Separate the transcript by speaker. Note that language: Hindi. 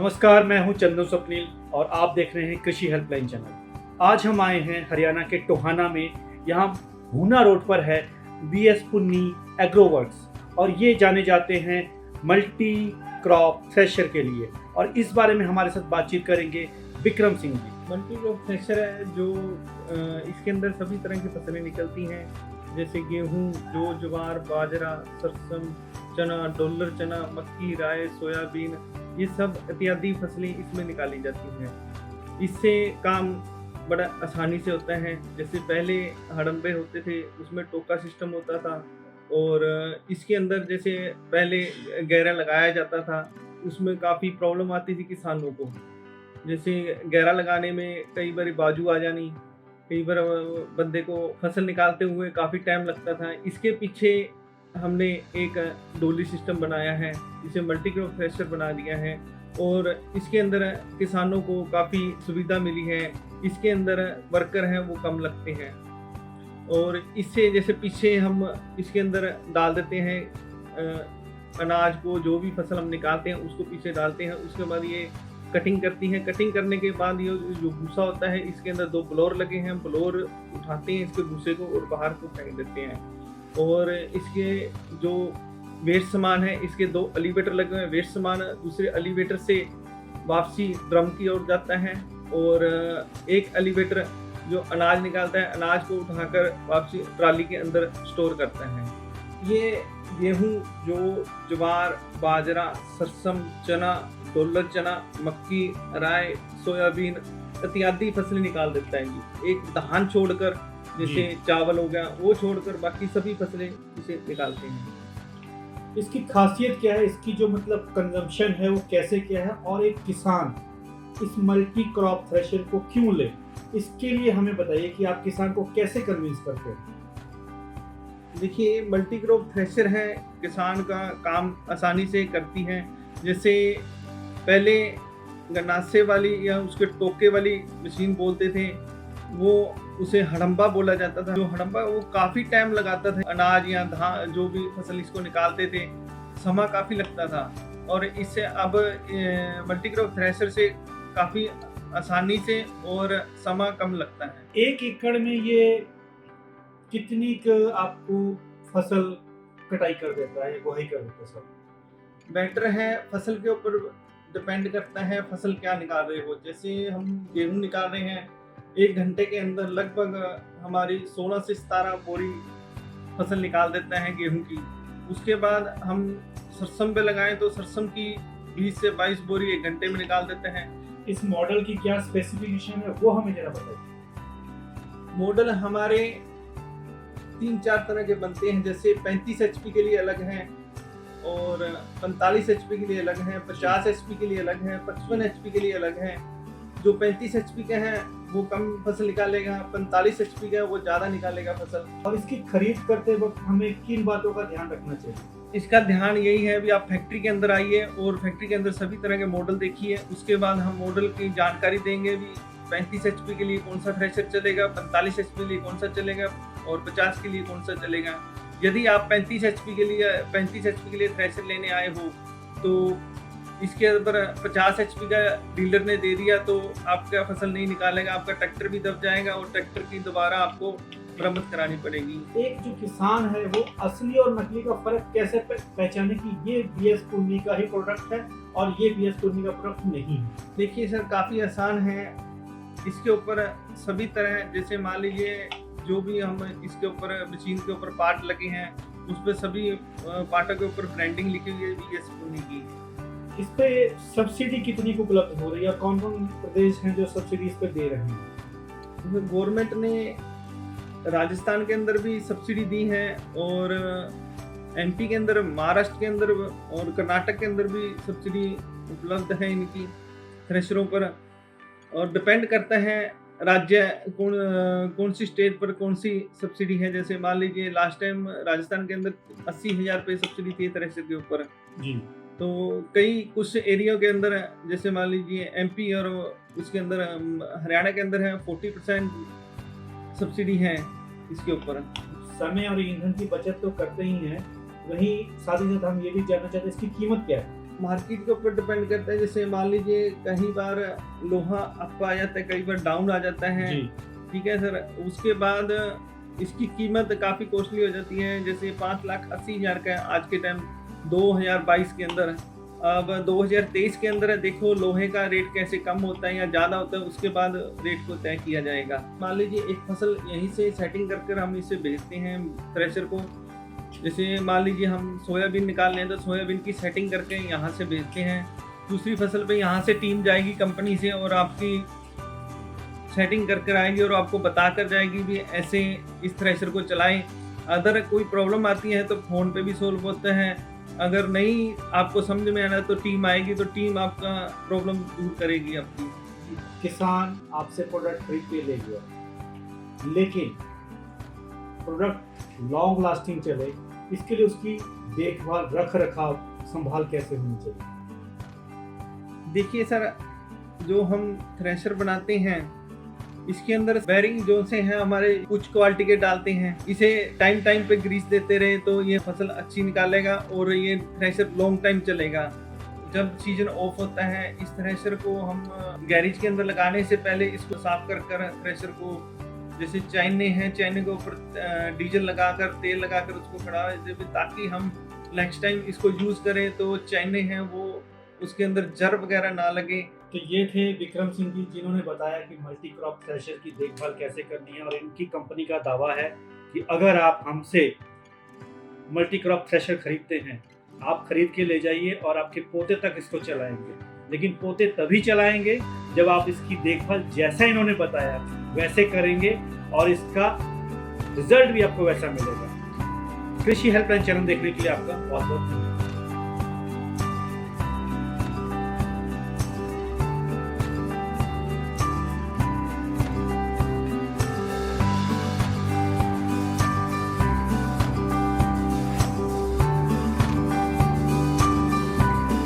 Speaker 1: नमस्कार, मैं हूं चंदन स्वप्निल और आप देख रहे हैं कृषि हेल्पलाइन चैनल। आज हम आए हैं हरियाणा के टोहाना में। यहाँ भूना रोड पर है बीएस पुन्नी एग्रोवर्क्स और ये जाने जाते हैं मल्टी क्रॉप थ्रेशर के लिए। और इस बारे में हमारे साथ बातचीत करेंगे Vikram Singh ji.
Speaker 2: Multi crop thresher है जो इसके अंदर सभी तरह की फसलें निकलती हैं, जैसे गेहूं, जौ, ज्वार, बाजरा, सरसों, चना, डोलर चना, मक्की, राय, सोयाबीन, ये सब इत्यादि फसलें इसमें निकाली जाती हैं। इससे काम बड़ा आसानी से होता है। जैसे पहले हड़म्बे होते थे, उसमें टोका सिस्टम होता था और इसके अंदर जैसे पहले गहरा लगाया जाता था, उसमें काफ़ी प्रॉब्लम आती थी किसानों को। जैसे गहरा लगाने में कई बार बाजू आ जानी, कई बार बंदे को फसल निकालते हुए काफ़ी टाइम लगता था। इसके पीछे हमने एक डोली सिस्टम बनाया है, इसे मल्टी क्रॉप थ्रेशर बना दिया है और इसके अंदर किसानों को काफ़ी सुविधा मिली है। इसके अंदर वर्कर हैं वो कम लगते हैं और इससे जैसे पीछे हम इसके अंदर डाल देते हैं अनाज को, जो भी फसल हम निकालते हैं उसको पीछे डालते हैं। उसके बाद ये कटिंग करती हैं। कटिंग करने के बाद ये जो भूसा होता है, इसके अंदर 2 ब्लोअर लगे हैं। ब्लोअर उठाते हैं इसके भूसे को और बाहर को फेंक देते हैं। और इसके जो वेस्ट सामान है, इसके 2 एलिवेटर लगे हुए हैं। वेस्ट सामान दूसरे एलिवेटर से वापसी ड्रम की ओर जाता है और एक एलिवेटर जो अनाज निकालता है, अनाज को उठाकर वापसी ट्राली के अंदर स्टोर करता है। ये गेहूं, जौ, ज्वार, बाजरा, सरसों, चना, डोलर चना, मक्की, राय, सोयाबीन इत्यादि फसलें निकाल देता है जी। एक धान छोड़कर, जैसे चावल हो गया, वो छोड़कर बाकी सभी फसलें इसे निकालते हैं।
Speaker 1: इसकी खासियत क्या है, इसकी जो मतलब कंजम्पशन है वो कैसे क्या है, और एक किसान इस मल्टी क्रॉप थ्रेशर को क्यों ले, इसके लिए हमें बताइए कि आप किसान को कैसे कन्विंस करते हैं।
Speaker 2: देखिए, मल्टी क्रॉप थ्रेशर है, किसान का काम आसानी से करती है। जैसे पहले गन्नासे वाली या उसके टोके वाली मशीन बोलते थे, वो उसे हड़म्बा बोला जाता था। जो हड़म्बा वो काफ़ी टाइम लगाता था, अनाज या धान जो भी फसल इसको निकालते थे, समय काफ़ी लगता था। और इससे अब मल्टी क्रॉप थ्रेशर से काफ़ी आसानी से और समय कम लगता है।
Speaker 1: 1 एकड़ में ये कितनी आपको फसल कटाई कर देता है, बुआई कर देता है सब?
Speaker 2: बेटर है, फसल के ऊपर डिपेंड करता है फसल क्या निकाल रहे हो। जैसे हम गेहूं निकाल रहे हैं, 1 घंटे के अंदर लगभग हमारी 16 से 17 बोरी फसल निकाल देता है गेहूं की। उसके बाद हम सरसों पे लगाएं तो सरसों की 20 से 22 बोरी 1 घंटे में निकाल देते हैं।
Speaker 1: इस मॉडल की क्या स्पेसिफिकेशन है वो हमें जरा बताइए।
Speaker 2: मॉडल हमारे 3-4 तरह के बनते हैं। जैसे 35 HP के लिए अलग हैं और 45 HP के लिए अलग हैं, 50 HP के लिए अलग हैं, 55 HP के लिए अलग हैं। जो 35 HP के हैं वो कम फसल निकालेगा, 45 HP का है वो ज़्यादा निकालेगा फसल।
Speaker 1: और इसकी खरीद करते वक्त हमें किन बातों का ध्यान रखना चाहिए?
Speaker 2: इसका ध्यान यही है भी आप फैक्ट्री के अंदर आइए और फैक्ट्री के अंदर सभी तरह के मॉडल देखिए। उसके बाद हम मॉडल की जानकारी देंगे भी 35 HP के लिए कौन सा थ्रेशर चलेगा, 45 HP के लिए कौन सा चलेगा और 50 के लिए कौन सा चलेगा। यदि आप 35 HP के लिए थ्रेशर लेने आए हो तो इसके अंदर 50 HP का डीलर ने दे दिया तो आपका फसल नहीं निकालेगा, आपका ट्रैक्टर भी दब जाएगा और ट्रैक्टर की दोबारा आपको मरम्मत करानी पड़ेगी।
Speaker 1: एक जो किसान है वो असली और नकली का फर्क कैसे पहचाने कि ये बीएस पुन्नी का ही प्रोडक्ट है और ये बीएस पुन्नी का प्रोडक्ट नहीं है?
Speaker 2: देखिए सर, काफ़ी आसान है। इसके ऊपर सभी तरह, जैसे मान लीजिए जो भी हम इसके ऊपर मशीन के ऊपर पार्ट लगे हैं, उस पर सभी पार्टों के ऊपर ब्रांडिंग लिखी हुई है बीएस पुन्नी की।
Speaker 1: इस पे सब्सिडी कितनी को उपलब्ध हो रही है, कौन कौन प्रदेश हैं जो सब्सिडी इस पे दे रहे हैं?
Speaker 2: गवर्नमेंट ने राजस्थान के अंदर भी सब्सिडी दी है और एमपी के अंदर, महाराष्ट्र के अंदर और कर्नाटक के अंदर भी सब्सिडी उपलब्ध है इनकी थ्रेशरों पर। और डिपेंड करता है राज्य कौन सी स्टेट पर कौन सी सब्सिडी है। जैसे मान लीजिए लास्ट टाइम राजस्थान के अंदर 80,000 रुपये सब्सिडी थी थ्रेशर के ऊपर
Speaker 1: जी।
Speaker 2: तो कई कुछ एरिया के अंदर, जैसे मान लीजिए एमपी और उसके अंदर हरियाणा के अंदर है 40% सब्सिडी है इसके ऊपर।
Speaker 1: समय और ईंधन की बचत तो करते ही हैं, वहीं साथ ही साथ हम ये भी जानना चाहते हैं इसकी कीमत क्या है?
Speaker 2: मार्केट के ऊपर डिपेंड करता है। जैसे मान लीजिए कई बार लोहा अप आ जाता है, कई बार डाउन आ जाता है।
Speaker 1: जी
Speaker 2: ठीक है सर, उसके बाद इसकी कीमत काफ़ी कॉस्टली हो जाती है। जैसे 5,80,000 का है आज के टाइम 2022 के अंदर। अब 2023 के अंदर देखो लोहे का रेट कैसे कम होता है या ज़्यादा होता है, उसके बाद रेट को तय किया जाएगा। मान लीजिए एक फसल यहीं से सेटिंग कर हम इसे बेचते हैं थ्रेशर को। जैसे मान लीजिए हम सोयाबीन निकाल लें तो सोयाबीन की सेटिंग करके यहाँ से बेचते हैं। दूसरी फसल पे यहाँ से टीम जाएगी कंपनी से और आपकी सेटिंग कर आएगी और आपको बता कर जाएगी भी ऐसे इस थ्रेशर को चलाएं। अगर कोई प्रॉब्लम आती है तो फ़ोन पे भी सोल्व होता है। अगर नहीं आपको समझ में आना तो टीम आएगी, तो टीम आपका प्रॉब्लम दूर करेगी आपकी।
Speaker 1: किसान आपसे प्रोडक्ट खरीद के ले गया, लेकिन प्रोडक्ट लॉन्ग लास्टिंग चले, इसके लिए उसकी देखभाल रख रखाव संभाल कैसे होनी चाहिए?
Speaker 2: देखिए सर, जो हम थ्रेशर बनाते हैं इसके अंदर बेरिंग जो से हैं हमारे कुछ क्वालिटी के डालते हैं। इसे टाइम टाइम पे ग्रीस देते रहे तो ये फसल अच्छी निकालेगा और ये थ्रेशर लॉन्ग टाइम चलेगा। जब सीजन ऑफ होता है इस थ्रेशर को हम गैरेज के अंदर लगाने से पहले इसको साफ कर थ्रेशर को, जैसे चाइने हैं, चाइने के ऊपर डीजल लगाकर तेल लगाकर उसको खड़ा देते, ताकि हम नेक्स्ट टाइम इसको यूज़ करें तो चाइने हैं वो उसके अंदर जर वगैरह ना लगे।
Speaker 1: तो ये थे विक्रम सिंह जी, जिन्होंने बताया कि मल्टी क्रॉप थ्रेशर की देखभाल कैसे करनी है। और इनकी कंपनी का दावा है कि अगर आप हमसे मल्टी क्रॉप थ्रेशर खरीदते हैं, आप खरीद के ले जाइए और आपके पोते तक इसको चलाएंगे। लेकिन पोते तभी चलाएंगे जब आप इसकी देखभाल जैसा इन्होंने बताया वैसे करेंगे और इसका रिजल्ट भी आपको वैसा मिलेगा। कृषि हेल्पलाइन चैनल देखने के लिए आपका बहुत बहुत धन्यवाद।